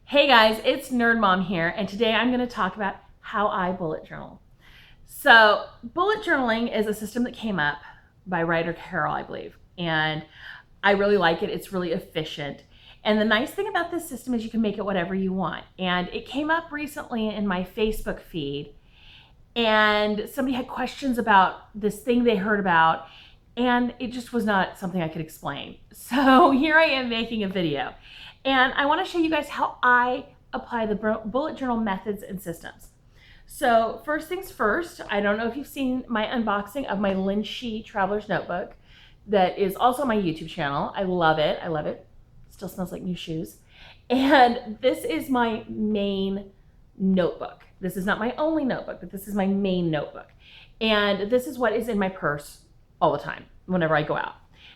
Hey guys, it's Nerd Mom here, and today I'm going to talk about how I bullet journal. So, bullet journaling is a system that came up by writer Carol, I believe, and I really like it. It's really efficient. And the nice thing about this system is you can make it whatever you want. And it came up recently in my Facebook feed, and somebody had questions about this thing they heard about, and it just was not something I could explain. So here I am making a video. And I want to show you guys how I apply the bullet journal methods and systems. So first things first, I don't know if you've seen my unboxing of my Lin Shi Traveler's Notebook that is also on my YouTube channel. I love it. I love it. Still smells like new shoes. And this is my main notebook. This is not my only notebook, but this is my main notebook. And this is what is in my purse all the time whenever I go out.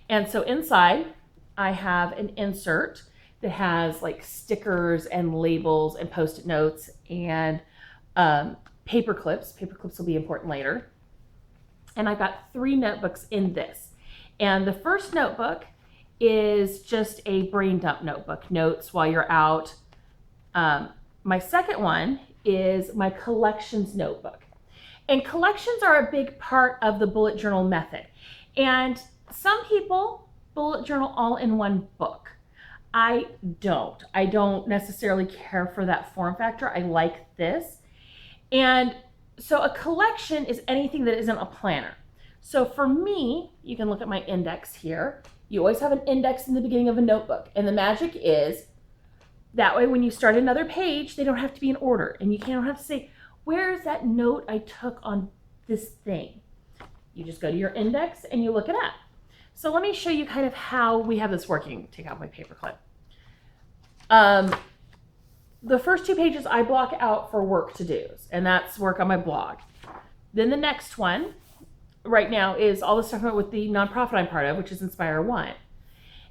And so inside I have an insert that has like stickers and labels and post-it notes and paper clips. Paper clips will be important later. And I've got 3 notebooks in this. And the first notebook is just a brain dump notebook, notes while you're out. My second one is my collections notebook. And collections are a big part of the bullet journal method. And some people bullet journal all in one book. I don't necessarily care for that form factor. I like this. And so a collection is anything that isn't a planner. So for me, you can look at my index here. You always have an index in the beginning of a notebook. And the magic is that way when you start another page, they don't have to be in order. And you don't have to say, where is that note I took on this thing? You just go to your index and you look it up. So let me show you kind of how we have this working. Take out my paper clip. The first 2 pages I block out for work to-dos, and that's work on my blog. Then the next one right now is all the stuff with the nonprofit I'm part of, which is Inspire One.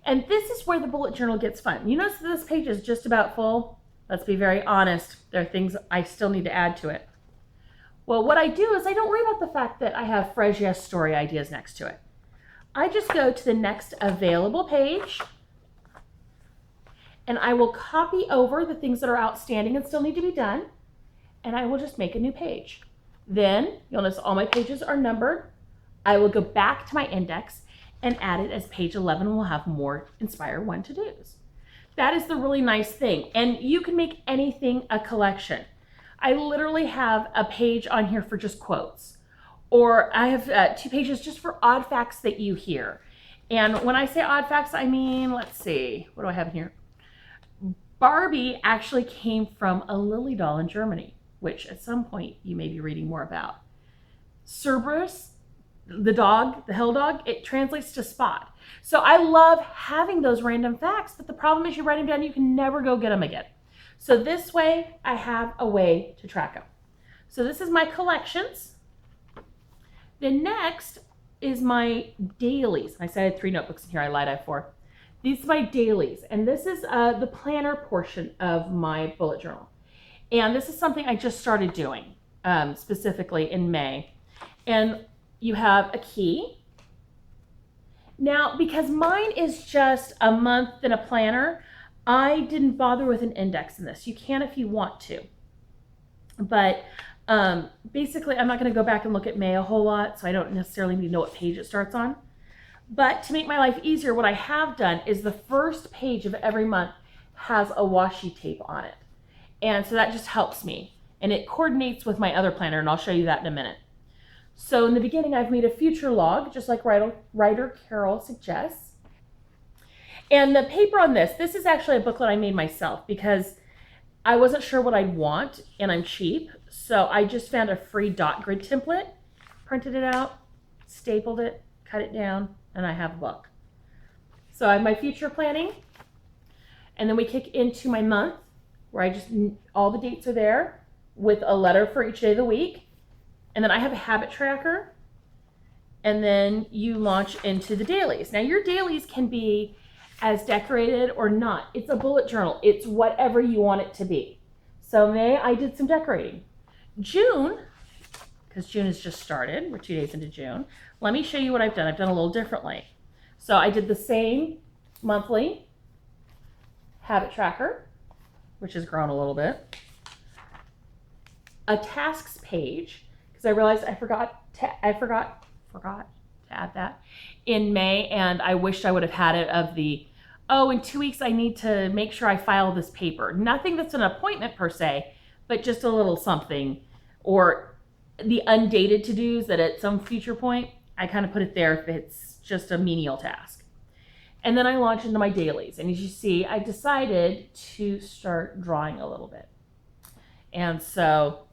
And this is where the bullet journal gets fun. You notice that this page is just about full. Let's be very honest. There are things I still need to add to it. Well, what I do is I don't worry about the fact that I have Fresh Yes story ideas next to it. I just go to the next available page and I will copy over the things that are outstanding and still need to be done, and I will just make a new page. Then you'll notice all my pages are numbered. I will go back to my index and add it as page 11, and we'll have more Inspire One to-dos. That is the really nice thing, and you can make anything a collection. I literally have a page on here for just quotes. Or I have 2 pages just for odd facts that you hear. And when I say odd facts, I mean, let's see, what do I have in here? Barbie actually came from a lily doll in Germany, which at some point you may be reading more about. Cerberus, the dog, the hell dog, it translates to spot. So I love having those random facts, but the problem is you write them down, you can never go get them again. So this way, I have a way to track them. So this is my collections. The next is my dailies. I said I had 3 notebooks in here. I lied, I have 4. These are my dailies, and this is the planner portion of my bullet journal. And this is something I just started doing, specifically in May. And you have a key. Now, because mine is just a month in a planner, I didn't bother with an index in this. You can if you want to. But basically, I'm not going to go back and look at May a whole lot, so I don't necessarily need to know what page it starts on. But to make my life easier, what I have done is the first page of every month has a washi tape on it. And so that just helps me. And it coordinates with my other planner, and I'll show you that in a minute. So in the beginning, I've made a future log, just like writer Carol suggests. And the paper on this is actually a booklet I made myself because I wasn't sure what I'd want, and I'm cheap. So I just found a free dot grid template, printed it out, stapled it, cut it down, and I have a book. So I have my future planning, and then we kick into my month where all the dates are there with a letter for each day of the week. And then I have a habit tracker, and then you launch into the dailies. Now your dailies can be as decorated or not. It's a bullet journal. It's whatever you want it to be. So May, I did some decorating. June, because June has just started, we're 2 days into June, let me show you what I've done. I've done a little differently. So I did the same monthly habit tracker. which has grown a little bit. A tasks page, because I realized I forgot to add that in May, and I wished I would have had it of the, oh, in 2 weeks I need to make sure I file this paper. Nothing that's an appointment per se, but just a little something, or the undated to-dos that at some future point, I kind of put it there if it's just a menial task. And then I launched into my dailies, and as you see, I decided to start drawing a little bit. And so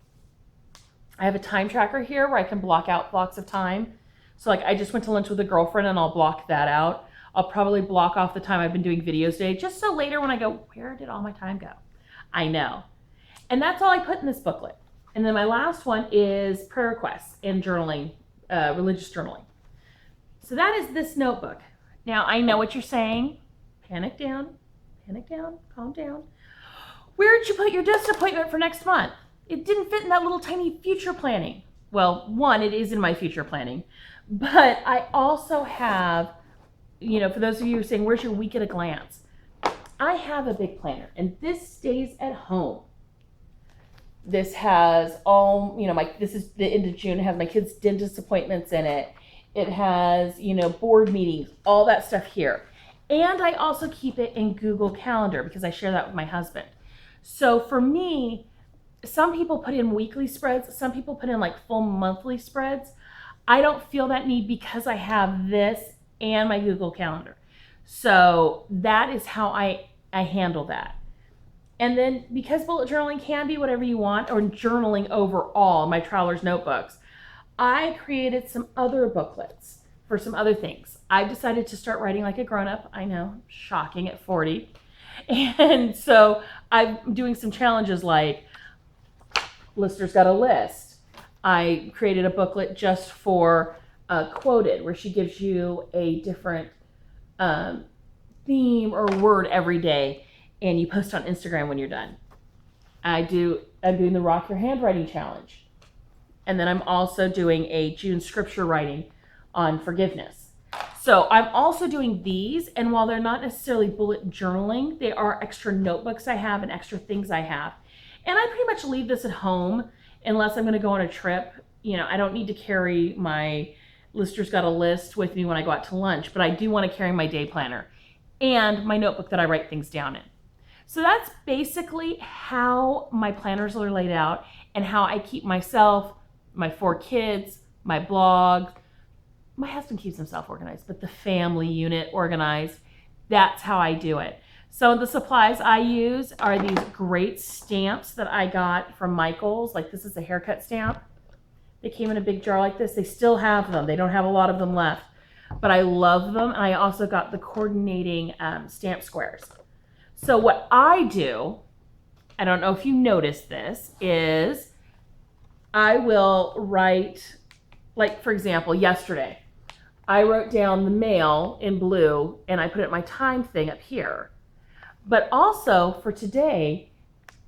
I have a time tracker here where I can block out blocks of time. So like I just went to lunch with a girlfriend and I'll block that out. I'll probably block off the time I've been doing videos today, just so later when I go, where did all my time go? I know. And that's all I put in this booklet. And then my last one is prayer requests and journaling, religious journaling. So that is this notebook. Now I know what you're saying. Panic down, calm down. Where did you put your dentist appointment for next month? It didn't fit in that little tiny future planning. Well, one, it is in my future planning, but I also have, you know, for those of you who are saying, where's your week at a glance? I have a big planner, and this stays at home. This has all, you know, this is the end of June. It has my kids' dentist appointments in it. It has, you know, board meetings, all that stuff here. And I also keep it in Google Calendar because I share that with my husband. So for me, some people put in weekly spreads. Some people put in like full monthly spreads. I don't feel that need because I have this and my Google Calendar. So that is how I handle that. And then because bullet journaling can be whatever you want, or journaling overall, my traveler's notebooks, I created some other booklets for some other things. I've decided to start writing like a grown-up. I know, shocking at 40. And so I'm doing some challenges like Lister's Got a List. I created a booklet just for Quoted, where she gives you a different theme or word every day, and you post on Instagram when you're done. I'm doing the Rock Your Handwriting Challenge. And then I'm also doing a June scripture writing on forgiveness. So I'm also doing these, and while they're not necessarily bullet journaling, they are extra notebooks I have and extra things I have. And I pretty much leave this at home unless I'm going to go on a trip. You know, I don't need to carry my Lister's Got a List with me when I go out to lunch, but I do want to carry my day planner and my notebook that I write things down in. So that's basically how my planners are laid out and how I keep myself, my 4 kids, my blog. My husband keeps himself organized, but the family unit organized. That's how I do it. So the supplies I use are these great stamps that I got from Michael's. Like this is a haircut stamp. They came in a big jar like this. They still have them. They don't have a lot of them left, but I love them. And I also got the coordinating stamp squares. So what I do, I don't know if you noticed this, is I will write, like for example, yesterday, I wrote down the mail in blue and I put it my time thing up here. But also for today,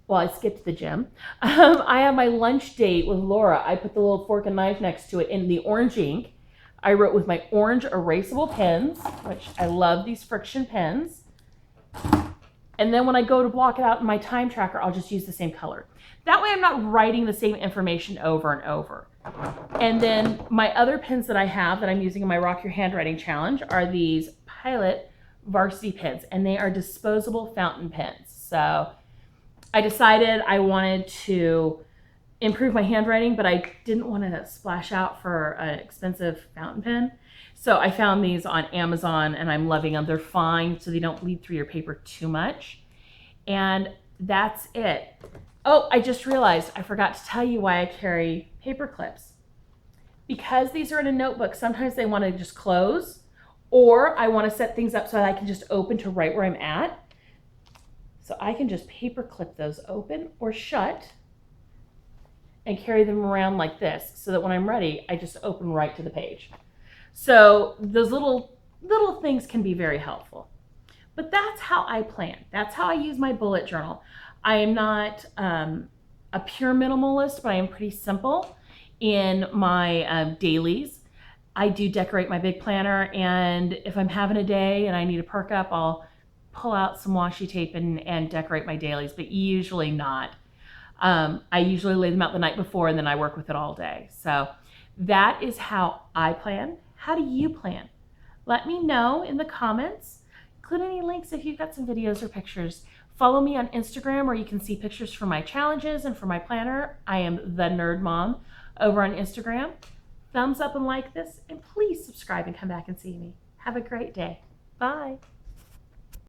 well, I skipped the gym. I have my lunch date with Laura. I put the little fork and knife next to it in the orange ink. I wrote with my orange erasable pens, which I love these friction pens. And then when I go to block it out in my time tracker, I'll just use the same color. That way I'm not writing the same information over and over. And then my other pens that I have that I'm using in my Rock Your Handwriting Challenge are these Pilot Varsity pens, and they are disposable fountain pens. So I decided I wanted to improve my handwriting, but I didn't want to splash out for an expensive fountain pen. So I found these on Amazon and I'm loving them. They're fine, so they don't bleed through your paper too much. And that's it. Oh, I just realized I forgot to tell you why I carry paper clips. Because these are in a notebook, sometimes they want to just close, or I want to set things up so that I can just open to right where I'm at. So I can just paper clip those open or shut and carry them around like this so that when I'm ready, I just open right to the page. So those little things can be very helpful. But that's how I plan. That's how I use my bullet journal. I am not a pure minimalist, but I am pretty simple in my dailies. I do decorate my big planner, and if I'm having a day and I need to perk up, I'll pull out some washi tape and decorate my dailies, but usually not. I usually lay them out the night before and then I work with it all day. So that is how I plan. How do you plan? Let me know in the comments. Include any links if you've got some videos or pictures. Follow me on Instagram where you can see pictures for my challenges and for my planner. I am The Nerd Mom over on Instagram. Thumbs up and like this, and please subscribe and come back and see me. Have a great day. Bye.